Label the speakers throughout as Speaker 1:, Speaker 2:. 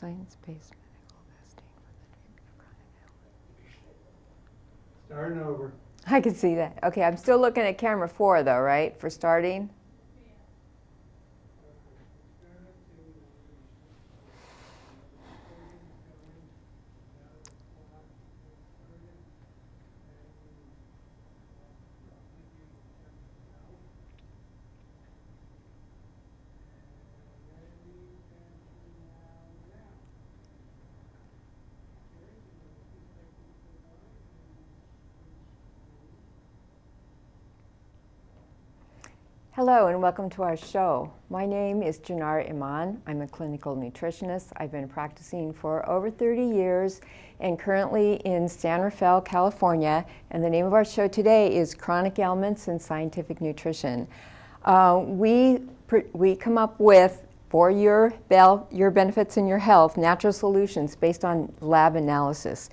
Speaker 1: Science-based medical testing for the treatment of chronic ailments.
Speaker 2: Starting over.
Speaker 1: I can see that. Okay, I'm still looking at camera 4 though, right, for starting? Hello and welcome to our show. My name is Janar Iman. I'm a clinical nutritionist. I've been practicing for over 30 years and currently in San Rafael, California. And the name of our show today is Chronic Ailments and Scientific Nutrition. We come up with, for your benefits and your health, natural solutions based on lab analysis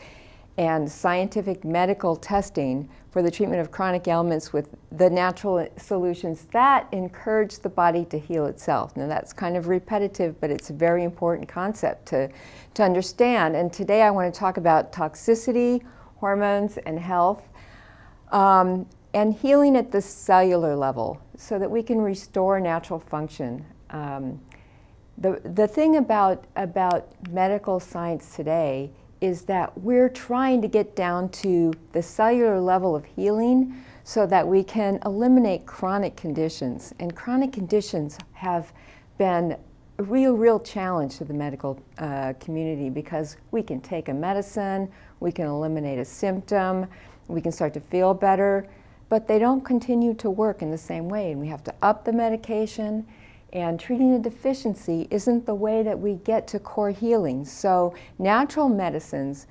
Speaker 1: and scientific medical testing for the treatment of chronic ailments with the natural solutions that encourage the body to heal itself. Now that's kind of repetitive, but it's a very important concept to understand. And today I want to talk about toxicity, hormones, and health, and healing at the cellular level so that we can restore natural function. The thing about medical science today is that we're trying to get down to the cellular level of healing so that we can eliminate chronic conditions. And chronic conditions have been a real challenge to the medical community because we can take a medicine, we can eliminate a symptom, we can start to feel better, but they don't continue to work in the same way. And we have to up the medication. And treating a deficiency isn't the way that we get to core healing. So natural medicines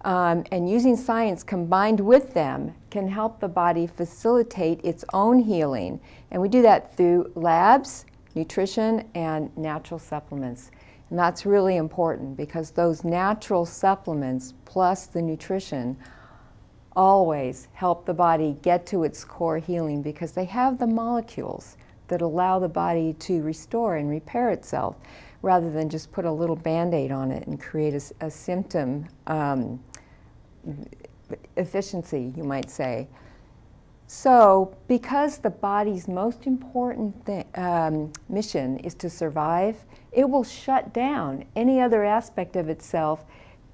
Speaker 1: and using science combined with them can help the body facilitate its own healing. And we do that through labs, nutrition, and natural supplements. And that's really important because those natural supplements plus the nutrition always help the body get to its core healing because they have the molecules that allow the body to restore and repair itself rather than just put a little Band-Aid on it and create a symptom efficiency, you might say. So because the body's most important mission is to survive, it will shut down any other aspect of itself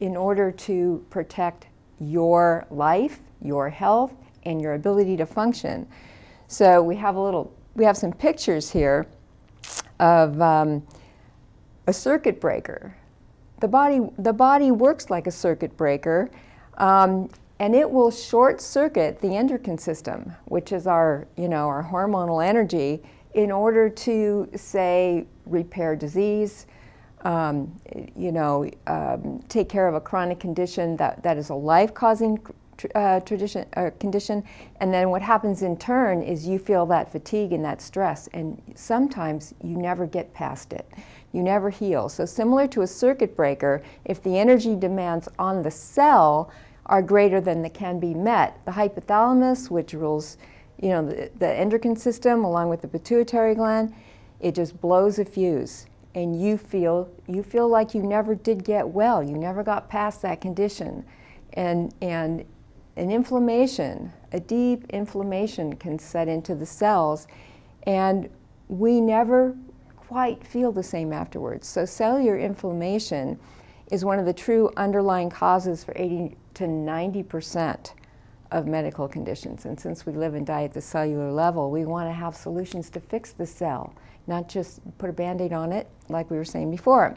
Speaker 1: in order to protect your life, your health, and your ability to function. So we have some pictures here of a circuit breaker. The body works like a circuit breaker, and it will short circuit the endocrine system, which is our hormonal energy, in order to, say, repair disease, take care of a chronic condition that is a life-causing condition, and then what happens in turn is you feel that fatigue and that stress, and sometimes you never get past it. You never heal. So similar to a circuit breaker, if the energy demands on the cell are greater than that can be met, the hypothalamus, which rules the endocrine system along with the pituitary gland, it just blows a fuse. And you feel like you never did get well. You never got past that condition. And an inflammation, a deep inflammation can set into the cells, and we never quite feel the same afterwards. So cellular inflammation is one of the true underlying causes for 80 to 90% of medical conditions. And since we live and die at the cellular level, we want to have solutions to fix the cell, not just put a Band-Aid on it like we were saying before.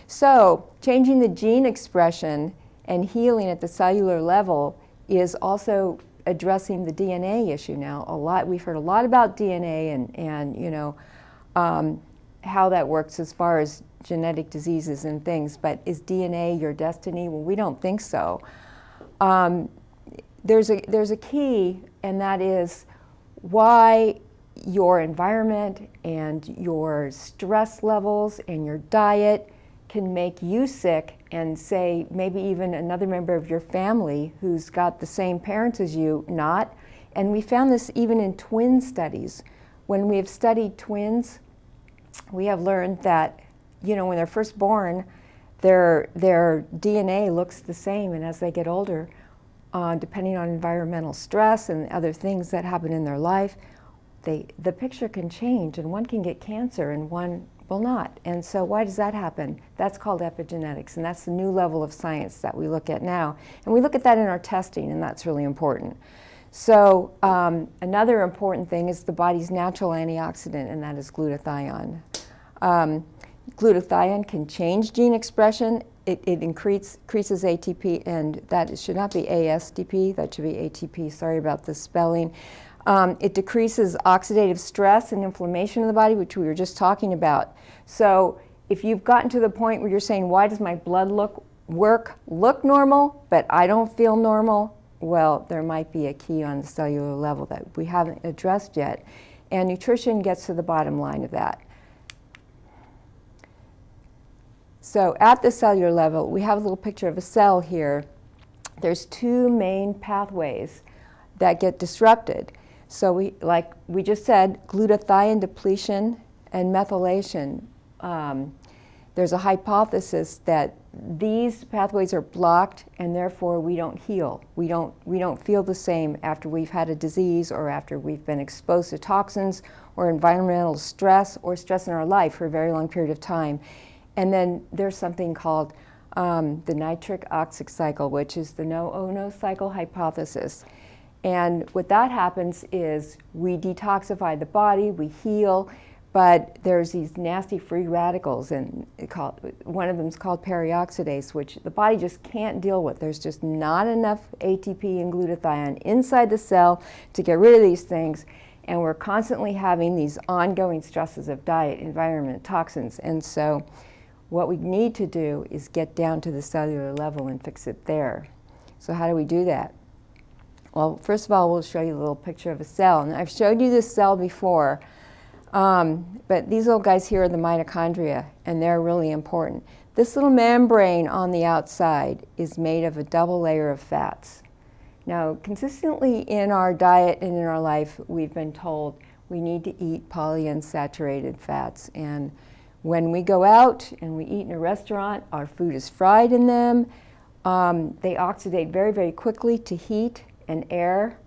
Speaker 1: So changing the gene expression and healing at the cellular level is also addressing the DNA issue now. We've heard a lot about DNA and how that works as far as genetic diseases and things, but is DNA your destiny? Well, we don't think so. There's a key, and that is why your environment and your stress levels and your diet can make you sick, and say maybe even another member of your family who's got the same parents as you not. And we found this even in twin studies. When we have studied twins, we have learned that when they're first born, their DNA looks the same, and as they get older, depending on environmental stress and other things that happen in their life, the picture can change, and one can get cancer and one will not. And so why does that happen? That's called epigenetics, and that's the new level of science that we look at now. And we look at that in our testing, and that's really important. So another important thing is the body's natural antioxidant, and that is glutathione. Glutathione can change gene expression. It increases ATP, and that should not be ASDP, that should be ATP. Sorry about the spelling. It decreases oxidative stress and inflammation in the body, which we were just talking about. So if you've gotten to the point where you're saying, why does my blood work look normal, but I don't feel normal? Well, there might be a key on the cellular level that we haven't addressed yet. And nutrition gets to the bottom line of that. So at the cellular level, we have a little picture of a cell here. There's two main pathways that get disrupted. So like we just said, glutathione depletion and methylation. There's a hypothesis that these pathways are blocked, and therefore we don't heal. We don't feel the same after we've had a disease, or after we've been exposed to toxins or environmental stress, or stress in our life for a very long period of time. And then there's something called the nitric oxide cycle, which is the no-oh-no cycle hypothesis. And what that happens is we detoxify the body, we heal, but there's these nasty free radicals, and one of them is called perioxidase, which the body just can't deal with. There's just not enough ATP and glutathione inside the cell to get rid of these things, and we're constantly having these ongoing stresses of diet, environment, toxins. And so what we need to do is get down to the cellular level and fix it there. So how do we do that? Well, first of all, we'll show you a little picture of a cell. And I've showed you this cell before, but these little guys here are the mitochondria, and they're really important. This little membrane on the outside is made of a double layer of fats. Now, consistently in our diet and in our life, we've been told we need to eat polyunsaturated fats. And when we go out and we eat in a restaurant, our food is fried in them. They oxidate very, very quickly to heat and air,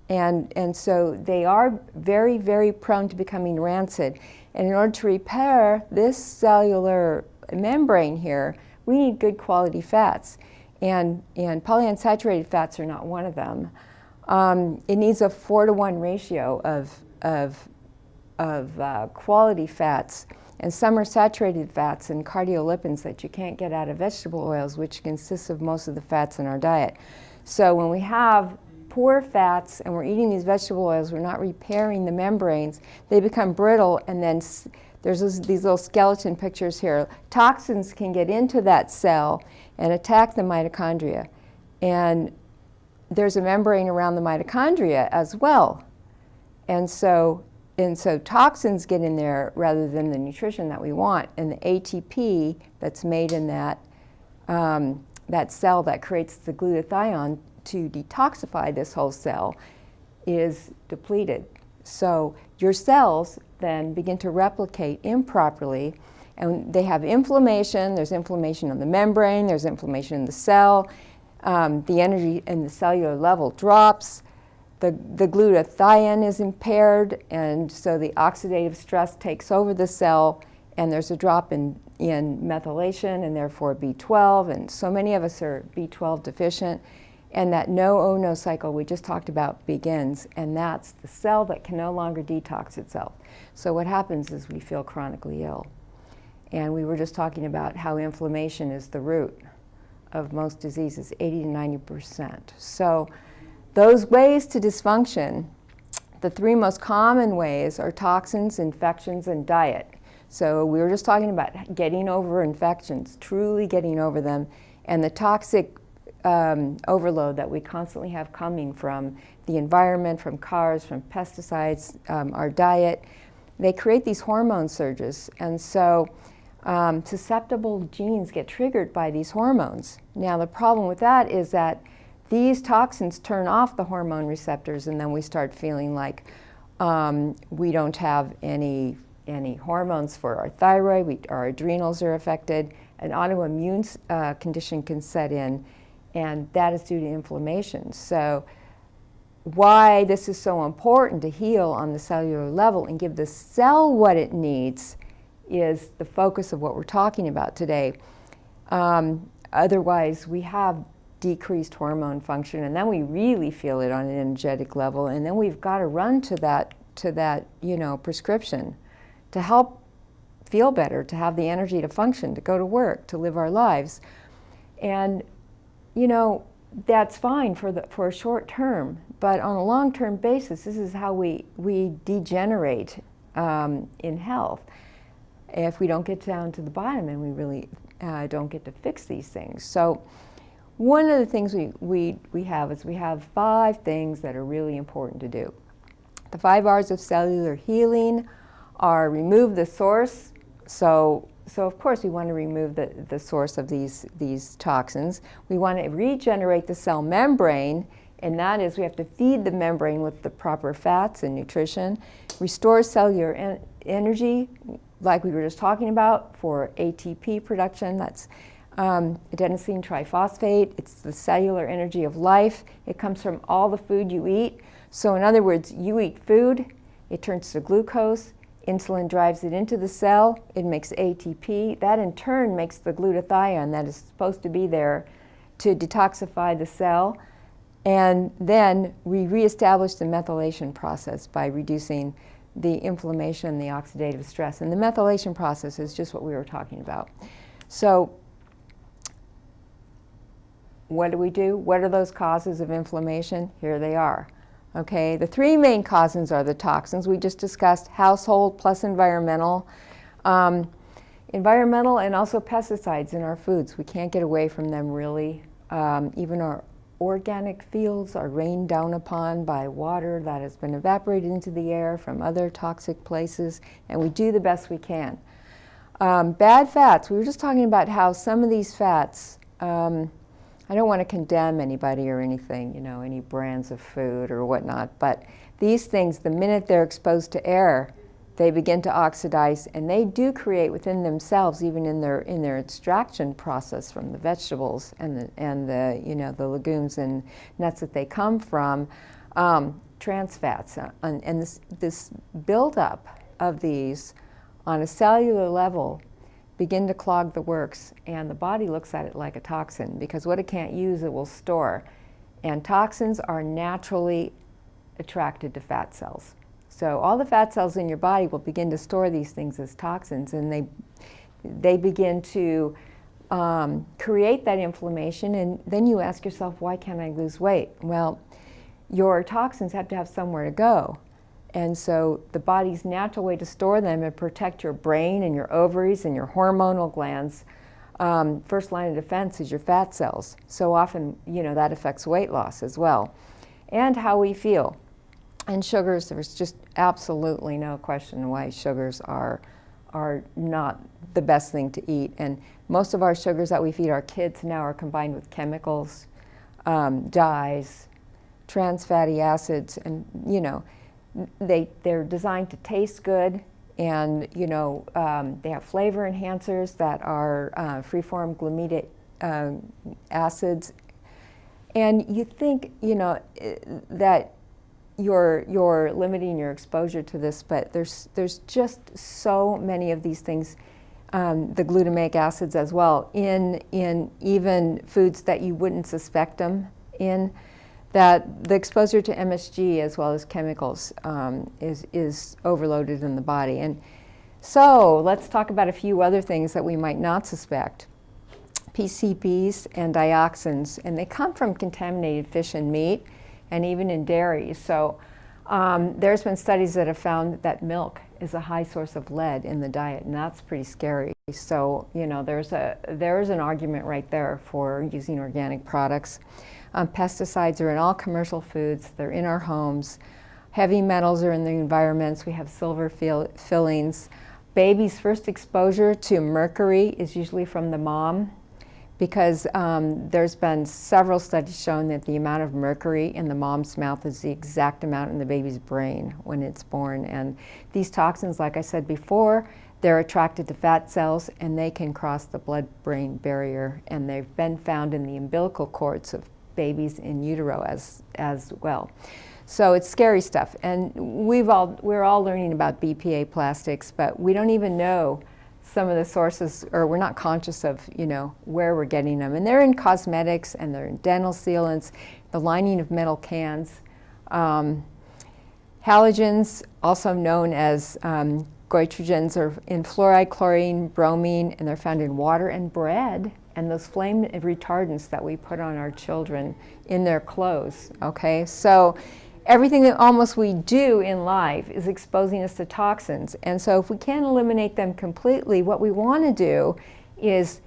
Speaker 1: and so they are very, very prone to becoming rancid. And in order to repair this cellular membrane here, we need good quality fats, and polyunsaturated fats are not one of them. It needs a 4-to-1 ratio of quality fats, and some are saturated fats and cardiolipins that you can't get out of vegetable oils, which consists of most of the fats in our diet. So when we have poor fats and we're eating these vegetable oils, we're not repairing the membranes, they become brittle, and then there's these little skeleton pictures here. Toxins can get into that cell and attack the mitochondria. And there's a membrane around the mitochondria as well. And so toxins get in there rather than the nutrition that we want, and the ATP that's made in that cell that creates the glutathione to detoxify this whole cell is depleted. So your cells then begin to replicate improperly, and they have inflammation. There's inflammation on the membrane, there's inflammation in the cell, the energy in the cellular level drops, the glutathione is impaired, and so the oxidative stress takes over the cell, and there's a drop in methylation and therefore B12, and so many of us are B12 deficient. And that no-oh-no cycle we just talked about begins, and that's the cell that can no longer detox itself. So what happens is we feel chronically ill. And we were just talking about how inflammation is the root of most diseases, 80 to 90%. So those ways to dysfunction, the three most common ways are toxins, infections, and diet. So we were just talking about getting over infections, truly getting over them, and the toxic overload that we constantly have coming from the environment, from cars, from pesticides, our diet. They create these hormone surges, and so susceptible genes get triggered by these hormones. Now the problem with that is that these toxins turn off the hormone receptors, and then we start feeling like we don't have any hormones for our thyroid, our adrenals are affected, an autoimmune condition can set in, and that is due to inflammation. So why this is so important to heal on the cellular level and give the cell what it needs is the focus of what we're talking about today. Otherwise, we have decreased hormone function, and then we really feel it on an energetic level, and then we've got to run to that prescription to help feel better, to have the energy to function, to go to work, to live our lives. And that's fine for a short term, but on a long-term basis, this is how we degenerate in health if we don't get down to the bottom and we really don't get to fix these things. So one of the things we have 5 things that are really important to do. The 5 R's of cellular healing are remove the source. So of course we want to remove the source of these toxins. We want to regenerate the cell membrane, and that is we have to feed the membrane with the proper fats and nutrition, restore cellular energy, like we were just talking about, for ATP production. That's adenosine triphosphate. It's the cellular energy of life. It comes from all the food you eat. So in other words, you eat food, it turns to glucose, insulin drives it into the cell, it makes ATP. That in turn makes the glutathione that is supposed to be there to detoxify the cell. And then we reestablish the methylation process by reducing the inflammation and the oxidative stress. And the methylation process is just what we were talking about. So what do? What are those causes of inflammation? Here they are. Okay, the 3 main causes are the toxins we just discussed: household plus environmental. Environmental and also pesticides in our foods. We can't get away from them really. Even our organic fields are rained down upon by water that has been evaporated into the air from other toxic places, and we do the best we can. Bad fats. We were just talking about how some of these fats, I don't want to condemn anybody or anything, any brands of food or whatnot, but these things, the minute they're exposed to air, they begin to oxidize, and they do create within themselves, even in their extraction process from the vegetables and the legumes and nuts that they come from, trans fats, and this buildup of these on a cellular level begin to clog the works, and the body looks at it like a toxin, because what it can't use, it will store. And toxins are naturally attracted to fat cells. So all the fat cells in your body will begin to store these things as toxins, and they begin to create that inflammation, and then you ask yourself, why can't I lose weight? Well, your toxins have to have somewhere to go. And so the body's natural way to store them and protect your brain and your ovaries and your hormonal glands, first line of defense is your fat cells. So often, that affects weight loss as well. And how we feel. And sugars, there's just absolutely no question why sugars are not the best thing to eat. And most of our sugars that we feed our kids now are combined with chemicals, dyes, trans fatty acids, and they're designed to taste good, and they have flavor enhancers that are free-form glutamate acids. And you think that you're limiting your exposure to this, but there's just so many of these things, the glutamic acids as well, in even foods that you wouldn't suspect them in, that the exposure to MSG as well as chemicals is overloaded in the body. And so let's talk about a few other things that we might not suspect. PCBs and dioxins, and they come from contaminated fish and meat, and even in dairy. So there's been studies that have found that milk is a high source of lead in the diet, and that's pretty scary. So there's an argument right there for using organic products. Pesticides are in all commercial foods. They're in our homes. Heavy metals are in the environments. We have silver fillings. Baby's first exposure to mercury is usually from the mom. because there's been several studies showing that the amount of mercury in the mom's mouth is the exact amount in the baby's brain when it's born. And these toxins, like I said before, they're attracted to fat cells and they can cross the blood-brain barrier, and they've been found in the umbilical cords of babies in utero as well. So it's scary stuff, and we're all learning about BPA plastics, but we don't even know some of the sources, or we're not conscious of, where we're getting them. And they're in cosmetics, and they're in dental sealants, the lining of metal cans. Halogens, also known as goitrogens, are in fluoride, chlorine, bromine, and they're found in water and bread, and those flame retardants that we put on our children in their clothes, okay? So everything that almost we do in life is exposing us to toxins. And so if we can't eliminate them completely, what we want to do is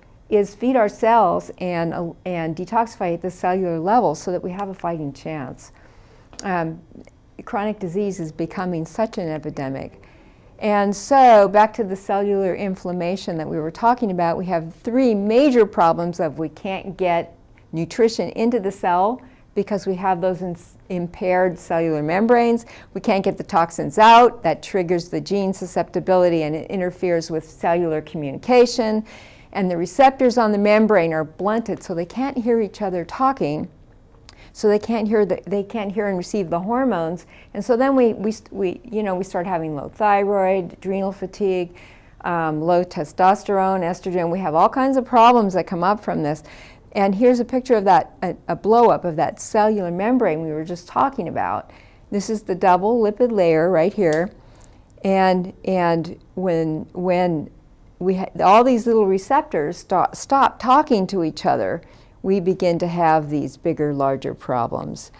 Speaker 1: feed our cells and detoxify at the cellular level so that we have a fighting chance. Chronic disease is becoming such an epidemic. And so back to the cellular inflammation that we were talking about, we have three major problems of we can't get nutrition into the cell because we have those impaired cellular membranes. We can't get the toxins out. That triggers the gene susceptibility and it interferes with cellular communication. And the receptors on the membrane are blunted, so they can't hear each other talking. So they can't hear and receive the hormones. And so then we start having low thyroid, adrenal fatigue, low testosterone, estrogen. We have all kinds of problems that come up from this. And here's a picture of that, a blow up of that cellular membrane we were just talking about. This is the double lipid layer right here. And when all these little receptors stop talking to each other, we begin to have these bigger, larger problems.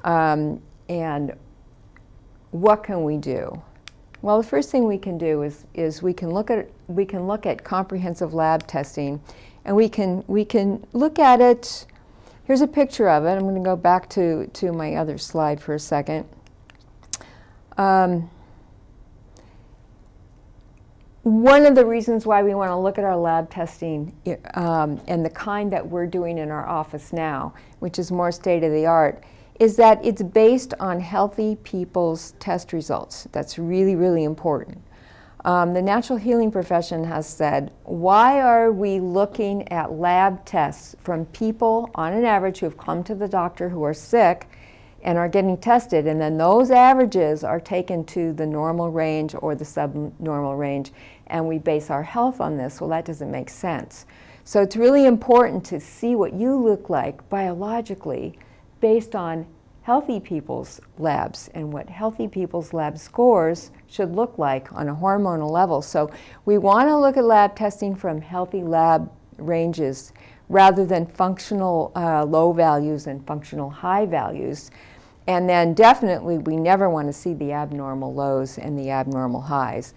Speaker 1: And what can we do? Well, the first thing we can do is we can look at comprehensive lab testing, and we can look at it. Here's a picture of it. I'm going to go back to my other slide for a second. One of the reasons why we want to look at our lab testing and the kind that we're doing in our office now, which is more state-of-the-art, is that it's based on healthy people's test results. That's really, really important. The natural healing profession has said, why are we looking at lab tests from people on an average who have come to the doctor who are sick and are getting tested, and then those averages are taken to the normal range or the subnormal range, and we base our health on this? Well, that doesn't make sense. So it's really important to see what you look like biologically based on healthy people's labs and what healthy people's lab scores should look like on a hormonal level. So we want to look at lab testing from healthy lab ranges rather than functional low values and functional high values. And then definitely we never want to see the abnormal lows and the abnormal highs.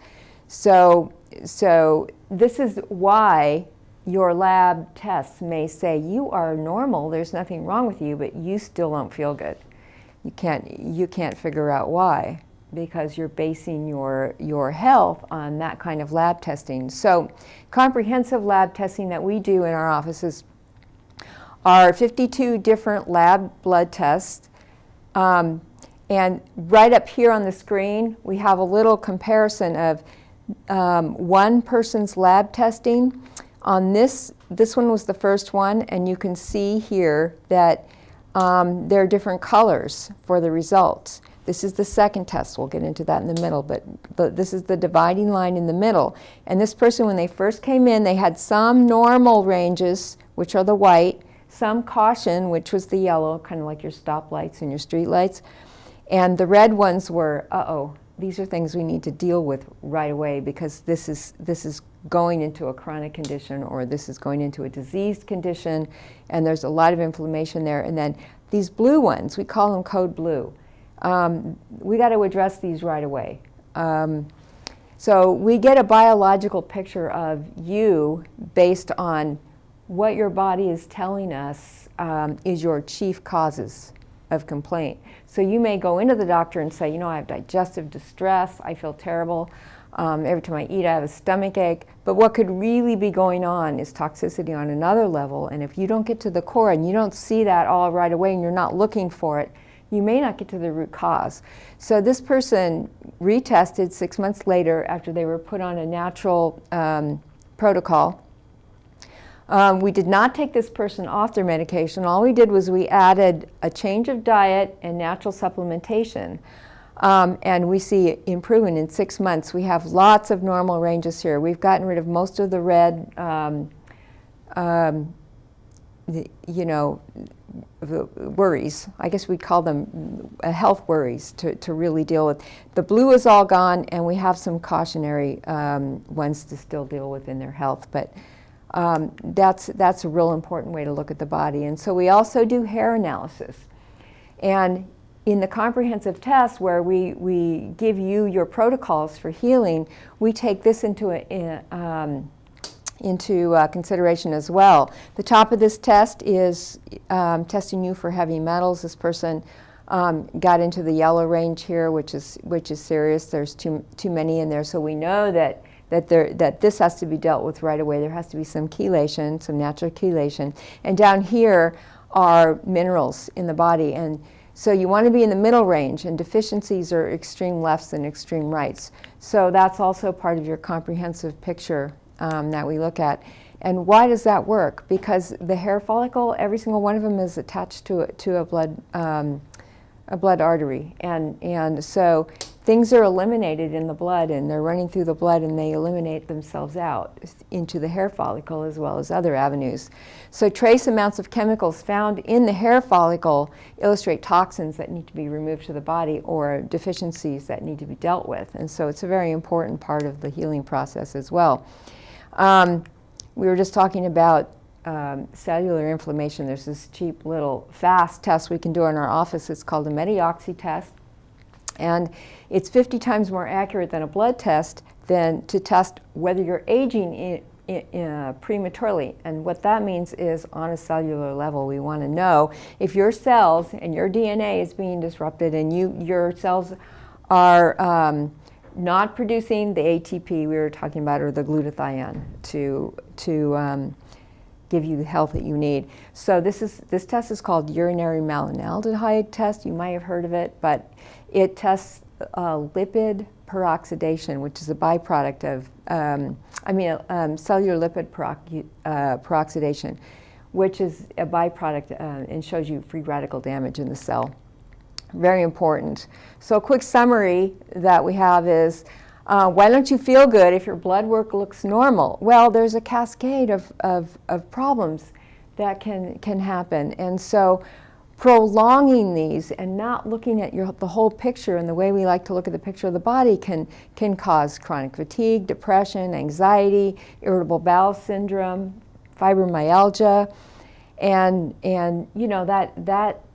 Speaker 1: So this is why your lab tests may say you are normal, there's nothing wrong with you, but you still don't feel good. You can't figure out why, because you're basing your health on that kind of lab testing. So comprehensive lab testing that we do in our offices are 52 different lab blood tests. And right up here on the screen, we have a little comparison of one person's lab testing. On this one was the first one, and you can see here that there are different colors for the results. This is the second test. We'll get into that in the middle, but this is the dividing line in the middle. And this person, when they first came in, they had some normal ranges, which are the white, some caution, which was the yellow, kind of like your stoplights and your street lights. And the red ones were, these are things we need to deal with right away, because this is going into a chronic condition, or this is going into a diseased condition, and there's a lot of inflammation there. And then these blue ones, we call them code blue. We got to address these right away. So we get a biological picture of you based on what your body is telling us is your chief causes of complaint. So you may go into the doctor and say, you know, I have digestive distress, I feel terrible. Every time I eat, I have a stomach ache. But what could really be going on is toxicity on another level. And if you don't get to the core and you don't see that all right away and you're not looking for it, you may not get to the root cause. So this person retested 6 months later after they were put on a natural protocol. We did not take this person off their medication. All we did was we added a change of diet and natural supplementation. And we see improvement in 6 months. We have lots of normal ranges here. We've gotten rid of most of the red, worries. I guess we'd call them health worries to really deal with. The blue is all gone, and we have some cautionary ones to still deal with in their health. But that's a real important way to look at the body. And so we also do hair analysis. And in the comprehensive test where we give you your protocols for healing, we take this into consideration as well. The top of this test is testing you for heavy metals. This person got into the yellow range here, which is serious. There's too many in there, so we know that this has to be dealt with right away. There has to be some chelation, some natural chelation. And down here are minerals in the body. And so you want to be in the middle range, and deficiencies are extreme lefts and extreme rights. So that's also part of your comprehensive picture that we look at. And why does that work? Because the hair follicle, every single one of them is attached to a blood artery. And so things are eliminated in the blood, and they're running through the blood, and they eliminate themselves out into the hair follicle as well as other avenues. So trace amounts of chemicals found in the hair follicle illustrate toxins that need to be removed to the body or deficiencies that need to be dealt with. And so it's a very important part of the healing process as well. We were just talking about cellular inflammation. There's this cheap little fast test we can do in our office. It's called a Medioxy test. And it's 50 times more accurate than a blood test than to test whether you're aging prematurely. And what that means is on a cellular level, we want to know if your cells and your DNA is being disrupted and your cells are not producing the ATP we were talking about, or the glutathione to give you the health that you need. So this test is called urinary malonaldehyde test. You might have heard of it, but it tests lipid peroxidation, which is a byproduct of cellular lipid peroxidation, which is a byproduct and shows you free radical damage in the cell. Very important. So a quick summary that we have is, why don't you feel good if your blood work looks normal? Well, there's a cascade of problems that can happen. And so prolonging these and not looking at the whole picture and the way we like to look at the picture of the body can cause chronic fatigue, depression, anxiety, irritable bowel syndrome, fibromyalgia, and you know that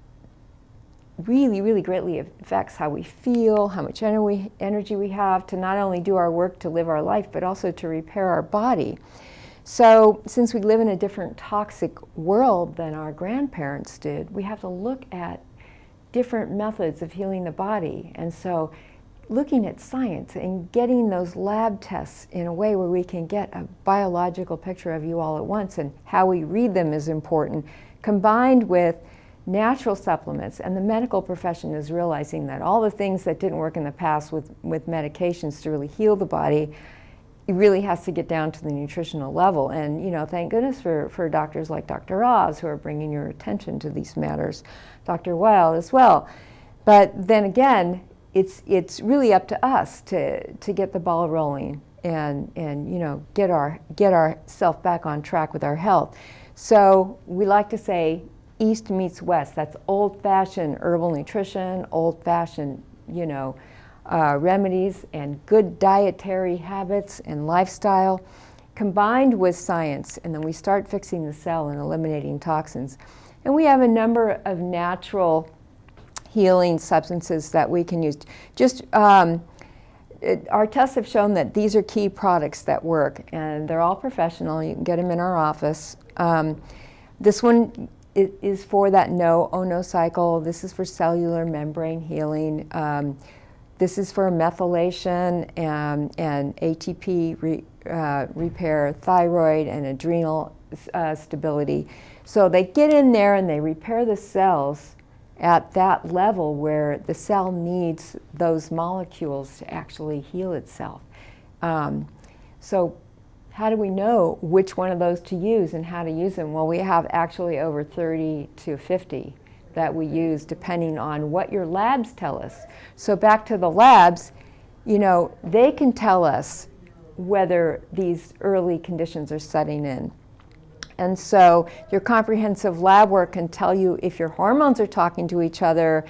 Speaker 1: really, really greatly affects how we feel, how much energy we have to not only do our work to live our life, but also to repair our body. So since we live in a different toxic world than our grandparents did, we have to look at different methods of healing the body. And so looking at science and getting those lab tests in a way where we can get a biological picture of you all at once, and how we read them is important, combined with natural supplements. And the medical profession is realizing that all the things that didn't work in the past with medications to really heal the body, it really has to get down to the nutritional level. And you know, thank goodness for doctors like Dr. Oz who are bringing your attention to these matters, Dr. Weil as well. But then again, it's really up to us to get the ball rolling and you know, get ourselves back on track with our health. So we like to say East meets West. That's old-fashioned herbal nutrition, old-fashioned, you know, remedies and good dietary habits and lifestyle combined with science, and then we start fixing the cell and eliminating toxins. And we have a number of natural healing substances that we can use. Our tests have shown that these are key products that work, and they're all professional. You can get them in our office. This one it is for that no-ono cycle. This is for cellular membrane healing. This is for methylation and ATP repair, thyroid and adrenal stability. So they get in there and they repair the cells at that level where the cell needs those molecules to actually heal itself. So how do we know which one of those to use and how to use them? Well, we have actually over 30 to 50 that we use depending on what your labs tell us. So back to the labs, you know, they can tell us whether these early conditions are setting in. And so your comprehensive lab work can tell you if your hormones are talking to each other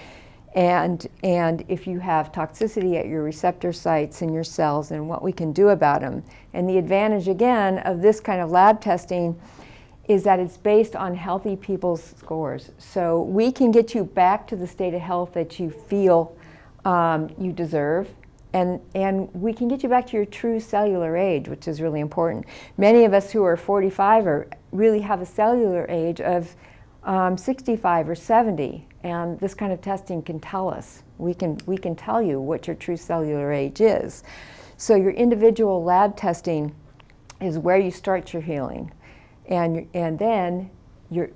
Speaker 1: and if you have toxicity at your receptor sites in your cells and what we can do about them. And the advantage, again, of this kind of lab testing is that it's based on healthy people's scores. So we can get you back to the state of health that you feel you deserve. And we can get you back to your true cellular age, which is really important. Many of us who are 45 really have a cellular age of 65 or 70, and this kind of testing can tell us. We can tell you what your true cellular age is. So your individual lab testing is where you start your healing. And then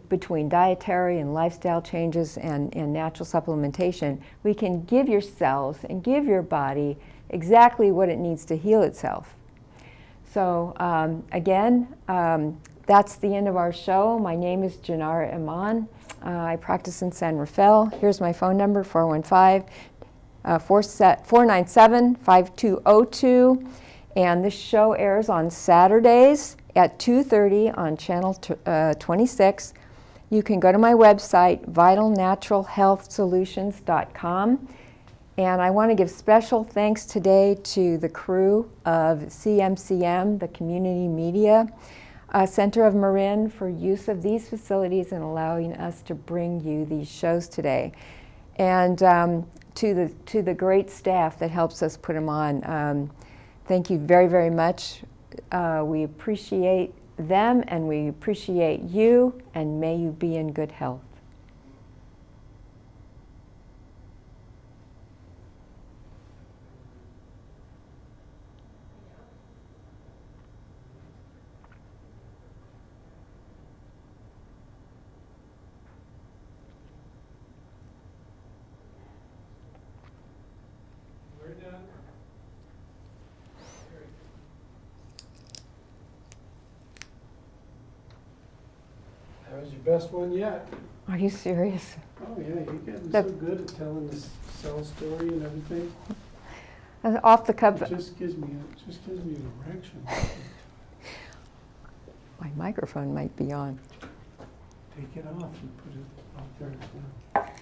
Speaker 1: between dietary and lifestyle changes and natural supplementation, we can give your cells and give your body exactly what it needs to heal itself. So again, that's the end of our show. My name is Janara Iman. I practice in San Rafael. Here's my phone number, 415-497-5202. And this show airs on Saturdays at 2:30 on channel 26. You can go to my website, vitalnaturalhealthsolutions.com. And I want to give special thanks today to the crew of CMCM, the Community Media Center of Marin, for use of these facilities and allowing us to bring you these shows today. And to the great staff that helps us put them on. Thank you very, very much. We appreciate them and we appreciate you, and may you be in good health.
Speaker 2: We're done. That was your best one yet.
Speaker 1: Are you serious?
Speaker 2: Oh yeah, you're getting so good at telling the cell story and everything.
Speaker 1: Off the cuff.
Speaker 2: It just gives me an erection.
Speaker 1: My microphone might be on.
Speaker 2: Take it off and put it out there.